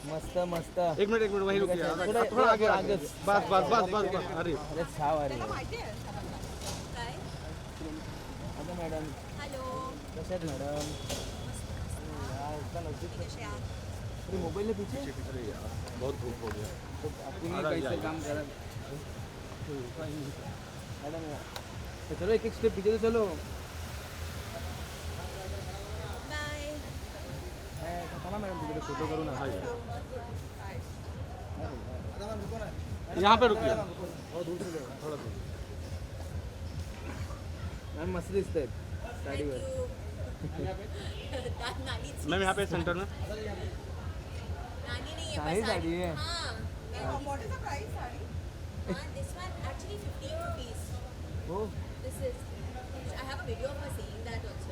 मस्त मस्त. एक मिनिट वही रुकिए थोडं थोड़ा आगे आगे. बस अरे अरे छाव अरे. काय आता मॅडम हॅलो कशा आहेत मॅडम? यार इतना नजदीक से. कसे आहात अरे मोबाइल है पीछे. अरे यार बहुत धूप हो गया तो आपने आधा कैसे जाएगा. काम करा? मैडम तो चलो एक एक स्टेप पीछे तो चलो. बाय थांबा मॅडम तिकडे फोटो करू ना. यहाँ पे रुकिए हो दूर से जाओ. थोड़ा दूर. मॅम मस्त दिसत आहेत साडीवर. नानीच मैम यहाँ पे सेंटर में नानी नहीं है साड़ी साड़ी है. हाँ what is the price sari this one actually 15 rupees हो this is I have a video of her saying that also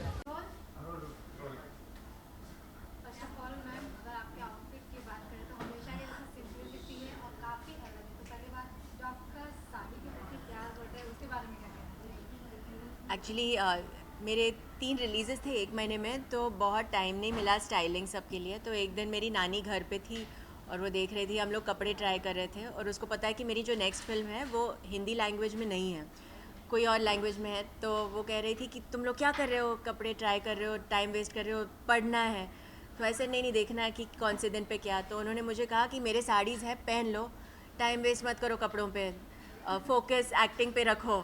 first of all ma'am अगर आपके आउटफिट की बात करें तो हमेशा ये सिंपल दिखती है और काफ़ी अलग है. तो पहले बात जो आपका साड़ी के प्रति प्यार होता है उसके बारे में क्या कहना है? एक्चुअली मेरे 3 रिलीजेस थे एक महीने में, तो बहुत टाइम नहीं मिला स्टाइलिंग सब के लिए. तो एक दिन मेरी नानी घर पे थी और वो देख रही थी, हम लोग कपड़े ट्राई कर रहे थे, और उसको पता है कि मेरी जो नेक्स्ट फिल्म है वो हिंदी लैंग्वेज में नहीं है, कोई और लैंग्वेज में है. तो वो कह रही थी कि तुम लोग क्या कर रहे हो, कपड़े ट्राई कर रहे हो, टाइम वेस्ट कर रहे हो, पढ़ना है. तो ऐसे नहीं देखना है कि कौन से दिन पे क्या. तो उन्होंने मुझे कहा कि मेरे साड़ीज़ है, पहन लो, टाइम वेस्ट मत करो कपड़ों पे, फोकस एक्टिंग पे रखो.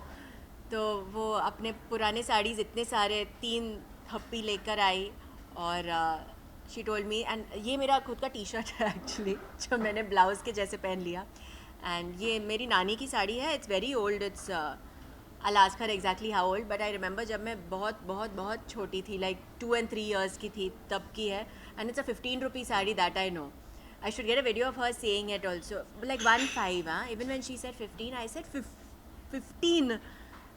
तो वो अपने पुराने साड़ीज़ इतने सारे 3 हप्पी लेकर आई और शी टोल्ड मी. एंड ये मेरा खुद का टी शर्ट है एक्चुअली, जो मैंने ब्लाउज़ के जैसे पहन लिया. एंड ये मेरी नानी की साड़ी है. It's very old. It's I ask her exactly how old, but I remember जब मैं बहुत बहुत बहुत छोटी थी, लाइक 2 and 3 years की थी, तब की है. And it's a 15 rupee sari, that I know. I should get a video of her saying it also. Like 1.5, huh? Even when she said 15, I said 15.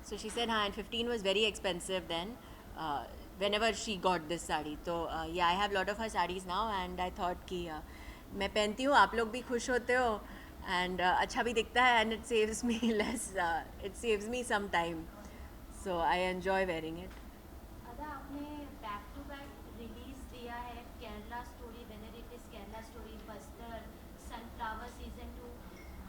So she said, and 15 was very expensive then. Whenever she got this sari. So yeah, I have lot of her sarees now, and I thought कि मैं पहनती हूँ, आप लोग भी खुश होते हो, and अच्छा भी दिखता है, and it saves me less. It saves me some time. So I enjoy wearing it. अदा आपने बैक टू बैक रिलीज दिया है Kerala story, whether it is Kerala story, Bastar, sunflower season 2.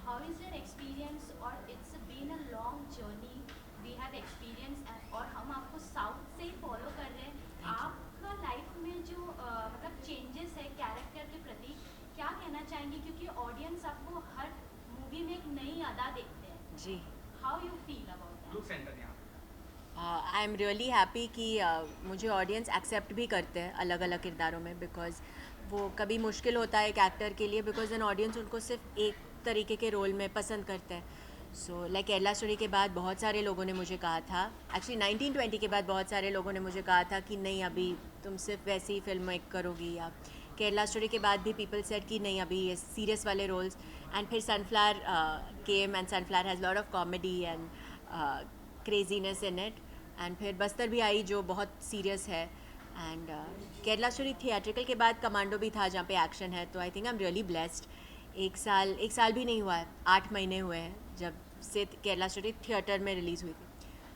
How is your experience? और it's been a long journey, we have experience, और हम आपको south से ही follow कर रहे हैं. आपका लाइफ में जो मतलब चेंजेस है कैरेक्टर के प्रति, क्या कहना चाहेंगे? क्योंकि ऑडियंस आपको हर मूवी में एक नई अदा देखते हैं. जी. How you feel about that? I am really happy कि मुझे ऑडियंस एक्सेप्ट भी करते हैं अलग अलग किरदारों में, बिकॉज वो कभी मुश्किल होता है एक एक्टर के लिए, बिकॉज एन ऑडियंस उनको सिर्फ एक तरीके के रोल में पसंद करते हैं. सो लाइक केरला स्टोरी के बाद बहुत सारे लोगों ने मुझे कहा था, एक्चुअली 1920 के बाद बहुत सारे लोगों ने मुझे कहा था कि नहीं, अभी तुम सिर्फ वैसी ही फिल्म एक करोगी. या केरला स्टोरी के बाद भी पीपल सेड कि नहीं, अभी ये सीरियस वाले रोल्स. एंड फिर sunflower came, and sunflower has lot of comedy and craziness in it. And फिर बस्तर भी आई जो बहुत सीरियस है. एंड केरला स्टोरी थिएट्रिकल के बाद कमांडो भी था जहाँ पे एक्शन है. तो आई think I am really blessed. एक साल भी नहीं हुआ है, 8 महीने हुए हैं जब से केरला स्टोरी थिएटर में रिलीज़ हुई थी.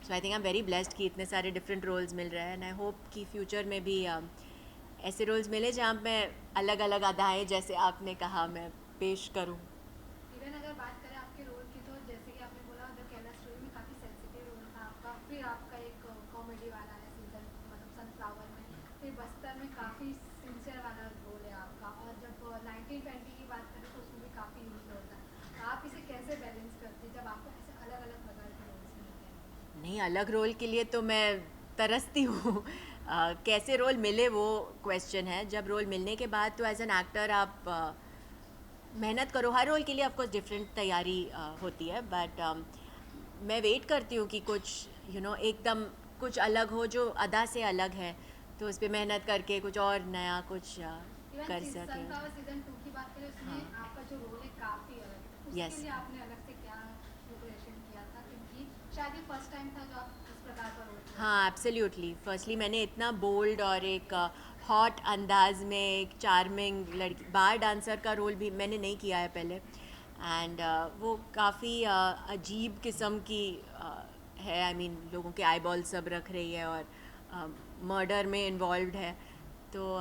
So I think I am very blessed कि इतने सारे डिफरेंट रोल्स मिल रहे हैं. एंड आई होप कि फ्यूचर में भी ऐसे रोल्स मिले जहाँ मैं अलग अलग अदाएँ, जैसे आपने कहा, मैं पेश करूँ. इवन अगर बात करें आपके रोल की, तो जैसे कि आपने बोला द केरला स्टोरी में काफ़ी सेंसिटिव रोल था आपका, फिर आपका एक कॉमेडी वाला है सीजन, मतलब सनफ्लावर में, फिर बस्तर में काफ़ी सिंसियर वाला रोल है आपका, और जब 1920 की बात करें तो उसमें भी काफ़ी यूज होता है. तो आप इसे कैसे बैलेंस करते हैं जब आपको ऐसे अलग अलग प्रकार के रोल्स मिलते हैं? नहीं, अलग रोल के लिए तो मैं तरसती हूँ. कैसे रोल मिले वो क्वेश्चन है. जब रोल मिलने के बाद तो एज एन एक्टर आप मेहनत करो. हर रोल के लिए ऑफकोर्स डिफरेंट तैयारी होती है, बट मैं वेट करती हूँ कि कुछ एकदम कुछ अलग हो, जो अदा से अलग है, तो उस पर मेहनत करके कुछ और नया कुछ कर सके. सनफ्लावर सीजन 2 की बात करें, उसमें हाँ. आपका जो रोल है काफ़ी अलग है. उसके Yes. लिए आपने अलग से क्या प्रिपरेशन किया था? क्योंकि शायद ये फर्स्ट टाइम था जो आप इस प्रकार का रोल किया. हाँ, एब्सोल्युटली. फर्स्टली मैंने इतना बोल्ड और एक हॉट अंदाज में एक चार्मिंग लड़की, बार डांसर का रोल भी मैंने नहीं किया है पहले. एंड वो काफ़ी अजीब किस्म की है. आई मीन लोगों के आई बॉल सब रख रही है और मर्डर में इन्वॉल्व है. तो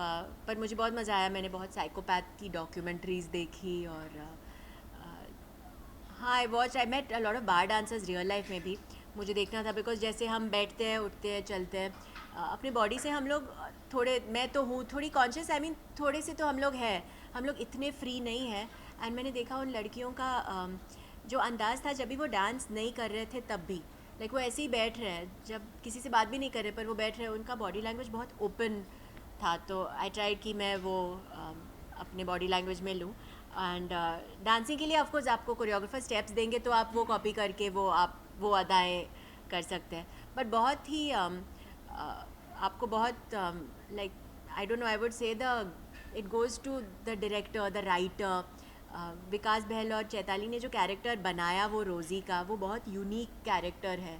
पर मुझे बहुत मज़ा आया, मैंने बहुत साइकोपैथ की डॉक्यूमेंट्रीज़ देखी और हाँ I watch, I met a lot of bar dancers real life में भी। मुझे देखना था बिकॉज जैसे हम बैठते हैं, उठते हैं, चलते हैं, अपने बॉडी से हम लोग थोड़े, मैं तो हूँ थोड़ी कॉन्शियस, आई मीन थोड़े से तो हम लोग हैं, हम लोग इतने फ्री नहीं हैं। एंड मैंने देखा उन लड़कियों का जो अंदाज़ था जब भी वो डांस नहीं कर रहे थे तब भी, लाइक वो ऐसे ही बैठ रहे हैं, जब किसी से बात भी नहीं कर रहे पर वो बैठ रहे हैं, उनका बॉडी लैंग्वेज बहुत ओपन था। तो आई ट्राइड कि मैं वो अपने बॉडी लैंग्वेज में लूँ। एंड डांसिंग के लिए ऑफकोर्स आपको कोरियोग्राफर स्टेप्स देंगे तो आप वो कॉपी करके वो अदाएँ कर सकते हैं। बट बहुत ही आपको बहुत like I don't know, I would say the it goes to the director, the writer. Vikas Bahl और चैताली ने जो कैरेक्टर बनाया वो रोज़ी का, वो बहुत यूनिक कैरेक्टर है,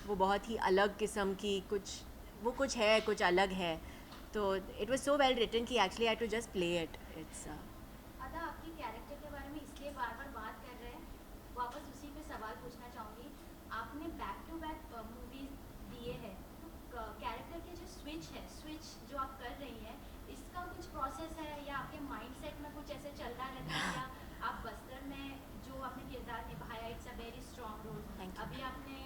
वो बहुत ही अलग किस्म की कुछ है, कुछ अलग है। तो it was so well written कि actually I to just play it. It's Adah, आपकी कैरेक्टर के बारे में इसलिए बार बार बात कर रहे हैं, वापस उसी पे सवाल पूछना चाहूँगी। आपने बैक टू बैक मूवीज दिए हैं, तो कैरेक्टर के जो स्विच जो आप कर रही हैं, इसका कुछ प्रोसेस है या आपके माइंडसेट में कुछ ऐसे चल रहा रहता है? या आप बस्तर में जो आपने किरदार निभाया, it's a very strong role. Thank you. अभी आपने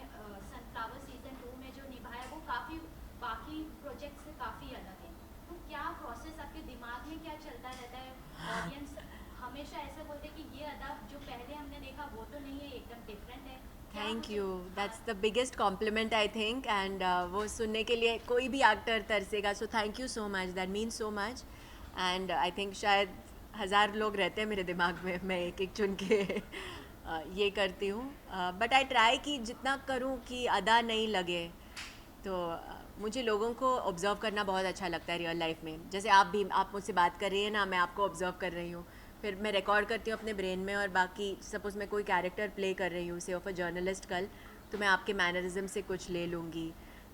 सनफ्लावर सीजन 2 में जो निभाया वो काफ़ी बाकी प्रोजेक्ट से काफ़ी अलग है। तो क्या प्रोसेस आपके दिमाग में क्या चलता रहता है? ऑडियंस हमेशा ऐसा बोलते हैं कि ये अदा जो पहले हमने देखा वो तो नहीं है, एकदम डिफरेंट है। क्या थैंक मुझे- you, that's the biggest compliment I think. And वो सुनने के लिए कोई भी एक्टर तरसेगा, so thank you so much, that means so much. And I think शायद 1000 लोग रहते हैं मेरे दिमाग में, मैं एक एक चुन के ये करती हूँ। बट आई ट्राई कि जितना करूँ कि अदा नहीं लगे। तो मुझे लोगों को ऑब्ज़र्व करना बहुत अच्छा लगता है रियल लाइफ में। जैसे आप मुझसे बात कर रही हैं ना, मैं आपको ऑब्ज़र्व कर रही हूँ, फिर मैं रिकॉर्ड करती हूँ अपने ब्रेन में, और बाकी सपोज़ मैं कोई कैरेक्टर प्ले कर रही हूँ से ऑफ अ जर्नलिस्ट कल, तो मैं आपके मैनरिज्म से कुछ ले लूँगी।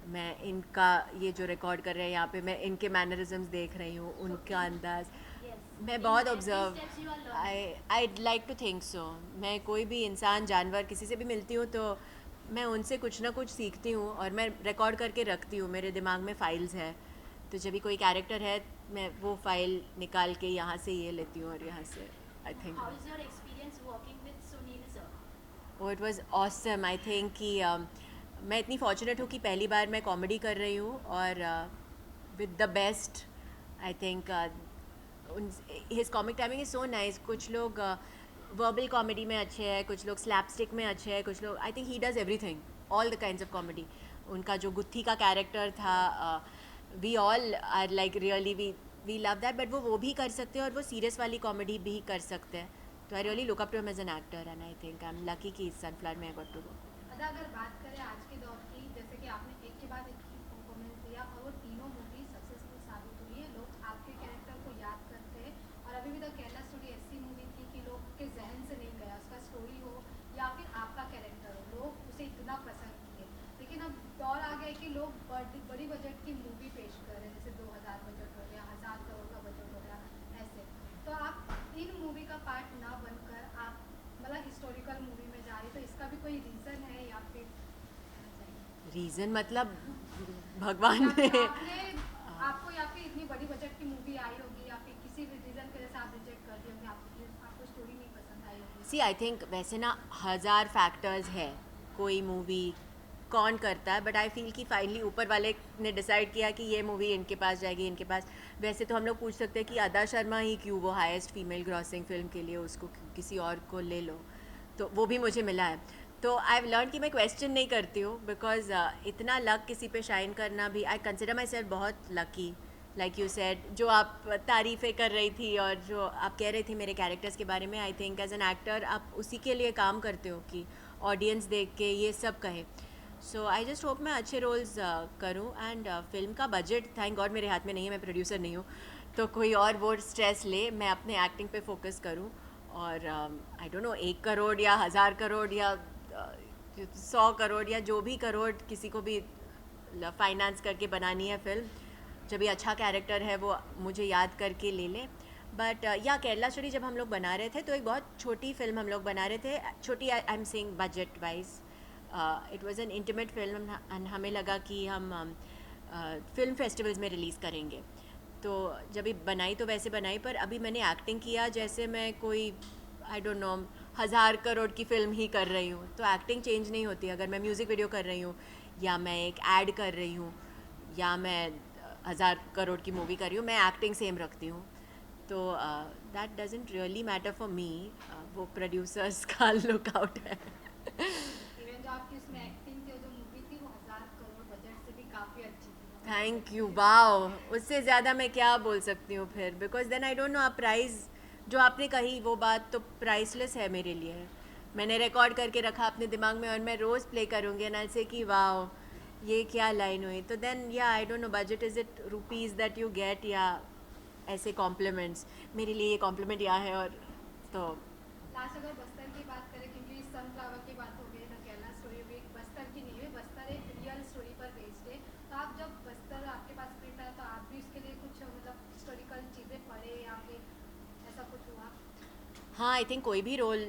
मैं इनका ये जो रिकॉर्ड कर रहे हैं यहाँ पे, मैं इनके मैनरिज्म्स देख रही हूँ, उनका अंदाज़ Yes. मैं In बहुत every observe, steps you are learning. I like to think so. मैं कोई भी इंसान, जानवर, किसी से भी मिलती हूँ तो मैं उनसे कुछ ना कुछ सीखती हूँ और मैं रिकॉर्ड करके रखती हूँ, मेरे दिमाग में फ़ाइल्स है। तो जब भी कोई कैरेक्टर है, मैं वो फ़ाइल निकाल के यहाँ से ये लेती हूँ और यहाँ से I think How is your experience working with Sunil sir? वो it was awesome. I think कि मैं इतनी फॉर्चुनेट हूँ कि पहली बार मैं कॉमेडी कर रही हूँ और with the best. I think his comic timing is so nice. कुछ लोग वर्बल कॉमेडी में अच्छे हैं, कुछ लोग स्लैपस्टिक में अच्छे हैं, कुछ लोग, I think he does everything, all the kinds of comedy. उनका जो गुत्थी का कैरेक्टर था, we all are like really we love that. But वो भी कर सकते हैं और वो सीरियस वाली कॉमेडी भी कर सकते हैं। तो I really look up to him as an actor and I think I am lucky कि सनफ्लावर में आई गॉट टू वर्क। अदा, अगर बात करें आज के दौर की, जैसे कि आपने एक के बाद एक परफॉर्मेंस दिया और वो तीनों मूवी सक्सेसफुल साबित हुई है, लोग आपके कैरेक्टर को याद करते हैं। और अभी भी द केरला स्टोरी ऐसी मूवी थी कि लोग के जहन से नहीं गया, उसका स्टोरी हो या फिर आपका कैरेक्टर हो, लोग उसे इतना पसंद किए। लेकिन अब दौर आ गया है कि लोग बड़ी बजट की मूवी पेश कर रहे हैं, जैसे 2000 बजट हो गया, 1000 करोड़ का बजट हो गया, ऐसे। तो आप इन मूवी का पार्ट ना बनकर आप मतलब हिस्टोरिकल मूवी में जा रही, तो इसका भी कोई रीज़न है या फिर रीज़न मतलब भगवान या ने फिर आपको या फिर इतनी बड़ी बजट की मूवी आई होगी या फिर किसी भी रीज़न की वजह से आप रिजेक्ट कर दिए होंगे, आपको स्टोरी नहीं पसंद आई होगी? सी आई थिंक वैसे ना 1000 फैक्टर्स है कोई मूवी कौन करता है, बट आई फील कि फाइनली ऊपर वाले ने डिसाइड किया कि ये मूवी इनके पास जाएगी, इनके पास। वैसे तो हम लोग पूछ सकते हैं कि अदा शर्मा ही क्यों वो हाईएस्ट फीमेल ग्रॉसिंग फिल्म के लिए, उसको किसी और को ले लो, तो वो भी मुझे मिला है। तो आई हैव लर्न कि मैं क्वेश्चन नहीं करती हूँ, बिकॉज इतना लक किसी पे शाइन करना भी, आई कंसिडर माई सेल्फ बहुत लकी। लाइक यू सेड, जो आप तारीफ़ें कर रही थी और जो आप कह रही थी मेरे कैरेक्टर्स के बारे में, I think as an actor आप उसी के लिए काम करते हो कि ऑडियंस देख के ये सब कहे। सो आई जस्ट होप मैं अच्छे रोल्स करूँ। एंड फिल्म का बजट थैंक गॉड मेरे हाथ में नहीं है, मैं प्रोड्यूसर नहीं हूँ, तो कोई और वो स्ट्रेस ले, मैं अपने एक्टिंग पे फोकस करूँ। और आई डोंट नो 1 करोड़ या 1000 करोड़ या 100 करोड़ या जो भी करोड़ किसी को भी फाइनेंस करके बनानी है फिल्म, जब ये अच्छा कैरेक्टर है वो मुझे याद करके ले ले। बट या केरला स्टोरी जब हम लोग बना रहे थे तो एक बहुत छोटी फिल्म हम लोग बना रहे थे, छोटी I am saying budget wise. It was an intimate film and हमें लगा कि हम फिल्म फेस्टिवल्स में रिलीज़ करेंगे। तो जब ये बनाई तो वैसे बनाई, पर अभी मैंने एक्टिंग किया जैसे मैं कोई आई डोंट नो 1000 करोड़ की फ़िल्म ही कर रही हूँ। तो एक्टिंग चेंज नहीं होती। अगर मैं म्यूज़िक वीडियो कर रही हूँ या मैं एक ऐड कर रही हूँ या मैं 1000 करोड़ की मूवी कर रही हूँ, मैं एक्टिंग सेम रखती हूँ। तो that doesn't really matter for me, वो प्रोड्यूसर्स का लुकआउट है। इवन जो आपकी उसमें एक्टिंग थी, जो मूवी थी, वो 1000 करोड़ बजट से भी काफ़ी अच्छी थी। थैंक यू, वाओ, उससे ज़्यादा मैं क्या बोल सकती हूँ फिर, because then I don't know. आप प्राइस जो आपने कही वो बात तो प्राइसलेस है मेरे लिए। मैंने रिकॉर्ड करके रखा अपने दिमाग में और मैं रोज़ प्ले करूँगी एंड आई से कि वाओ ये क्या लाइन हुई। तो देन या आई don't no, budget is it rupees that you get या ऐसे कॉम्प्लीमेंट्स। मेरे लिए ये कॉम्प्लीमेंट यहाँ है। और तो लास्ट अगर बस्तर की बात करें, क्योंकि सनफ्लावर की बात हो गई, तो केरला स्टोरी भी बस्तर की नहीं है, बस्तर एक रियल स्टोरी पर बेस्ड है। तो आप जब बस्तर आपके पास स्क्रिप्ट आया तो आप भी उसके लिए कुछ मतलब हिस्टोरिकल चीज़ें पढ़े या फिर ऐसा कुछ हुआ? हाँ, आई थिंक कोई भी रोल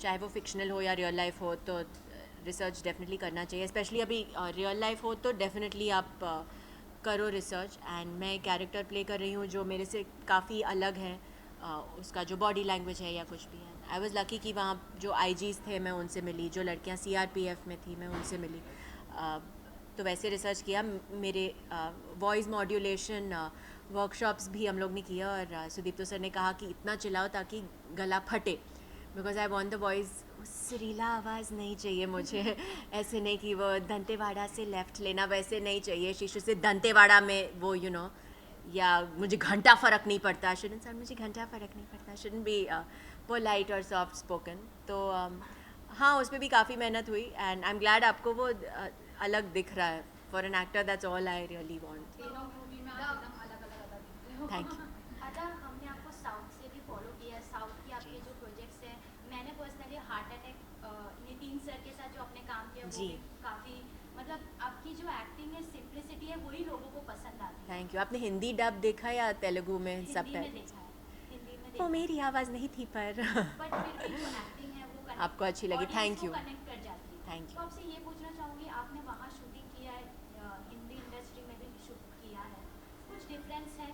चाहे वो फिक्शनल हो या रियल लाइफ हो तो रिसर्च डेफिनेटली करना चाहिए। स्पेशली अभी रियल लाइफ हो तो डेफिनेटली आप करो रिसर्च। एंड मैं कैरेक्टर प्ले कर रही हूँ जो मेरे से काफ़ी अलग है, उसका जो बॉडी लैंग्वेज है या कुछ भी है। आई वॉज़ लकी कि वहाँ जो आईजीज़ थे मैं उनसे मिली, जो लड़कियाँ सीआरपीएफ में थी मैं उनसे मिली। तो वैसे रिसर्च किया। मेरे वॉइस मॉड्यूलेशन वर्कशॉप्स भी हम लोग ने किया और सुदीप्तो सर ने कहा कि इतना चिल्लाओ ताकि गला फटे, because I want the voice, सुरीला आवाज़ नहीं चाहिए मुझे। ऐसे नहीं कि वो दंतेवाड़ा से लेफ़्ट लेना, वैसे नहीं चाहिए शिशु से दंतेवाड़ा में वो यू नो, या मुझे घंटा फ़र्क नहीं पड़ता, शुडंट सर मुझे घंटा फ़र्क नहीं पड़ता, शुडंट बी पोलाइट और सॉफ्ट स्पोकन। तो हाँ, उसमें भी काफ़ी मेहनत हुई एंड आई एम ग्लैड आपको वो अलग दिख रहा है। For an actor that's all I really want. तीनों मूवी में आप एकदम अलग दिखते हो। Thank you. अदा, हमने आपको साउथ से भी फॉलो किया है, साउथ की आपके जो प्रोजेक्ट्स हैं। मैंने personally heart attack Nitin sir के साथ जो आपने काम किया वो जी। भी काफ़ी, मतलब आपकी जो एक्टिंग है, सिंप्लिसिटी है, वही लोगों को पसंद आती है। Thank you. आपने हिंदी डब देखा या तेलुगु में हिंदी सब? में देखा है, हिंदी में वो देखा मेरी आवाज़ नहीं थी पर बट फिर भी जो एक्टिंग है वो connect- आपको अच्छी लगी, audience thank को you. कनेक्ट कर जाती है। Thank तो you. आपसे ये पूछना चाहूँगी, आपने वहाँ शूटिंग किया है, हिंदी इंडस्ट्री में भी शूट किया है, कुछ डिफरेंस है?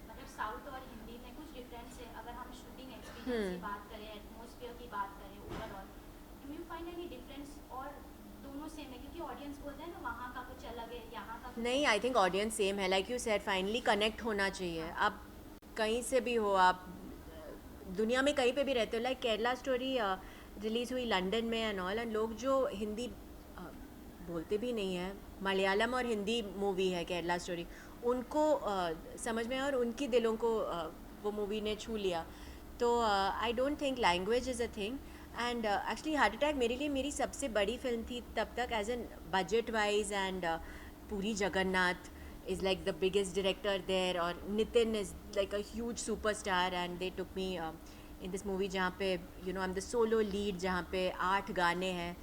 मतलब साउथ और हिंदी में कुछ डिफरेंस है? अगर हम शूटिंग एक्सपीरियंस की बात करें, एटमॉस्फेयर की बात करें, overall do you find any difference, और दोनों सेम है? क्योंकि ऑडियंस बोलते हैं ना वहाँ का कुछ अलग है, यहाँ का कुछ नहीं, आई थिंक ऑडियंस सेम है। Like you said, finally connect होना चाहिए। आप कहीं से भी हो, आप दुनिया में कहीं पे भी रहते हो। लाइक केरला स्टोरी रिलीज़ हुई लंदन में एंड ऑल, एंड लोग जो हिंदी बोलते भी नहीं है, मलयालम और हिंदी मूवी है केरला स्टोरी, उनको समझ में और उनकी दिलों को वो मूवी ने छू लिया। तो I don't think language is a thing. And actually heart attack मेरे लिए मेरी सबसे बड़ी फिल्म थी तब तक, as an budget wise. And Puri Jagannath is like the biggest director there, और Nitin is like a huge superstar, and they took me in this movie जहाँ पे you know I'm the solo lead, जहाँ पे 8 गाने हैं,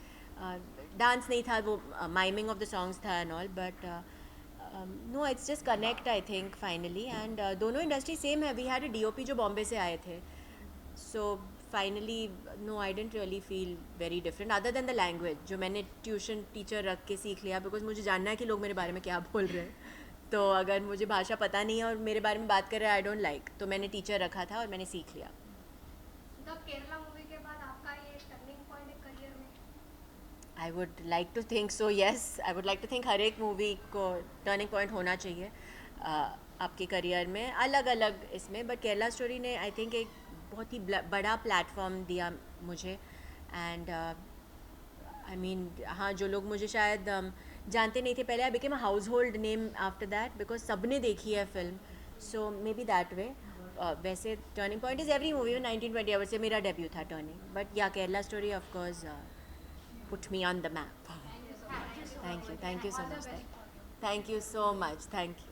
डांस नहीं था, वो माइमिंग ऑफ द सॉन्ग्स था and all, but no, it's just connect I think finally. And दोनों इंडस्ट्री सेम है। वी हैड अ डीओपी जो बॉम्बे से आए थे, so finally no, I didn't really feel very different other than the language, जो मैंने tuition teacher रख के सीख लिया, बिकॉज मुझे जानना है कि लोग मेरे बारे में क्या बोल रहे हैं। तो अगर मुझे भाषा पता नहीं है और मेरे बारे में बात कर रहे हैं, आई डोंट लाइक, तो मैंने टीचर रखा था और मैंने सीख लिया। तब केरला मूवी के बाद आपका ये टर्निंग पॉइंट है करियर में? I would like to think so, yes. I would like to think हर एक मूवी को टर्निंग पॉइंट होना चाहिए आपके करियर में, अलग अलग इसमें। बट केरला स्टोरी ने आई थिंक एक बहुत ही बड़ा प्लेटफॉर्म दिया मुझे। एंड आई मीन, हाँ, जो लोग मुझे शायद जानते नहीं थे पहले, I became a household name after that, because सबने देखी है फिल्म। So maybe that way. वैसे turning point is every movie में 1920 आवर्स से मेरा डेब्यू था टर्निंग, बट या Kerala story of course put me on the map. Thank you so much. Thank you so much. Thank you.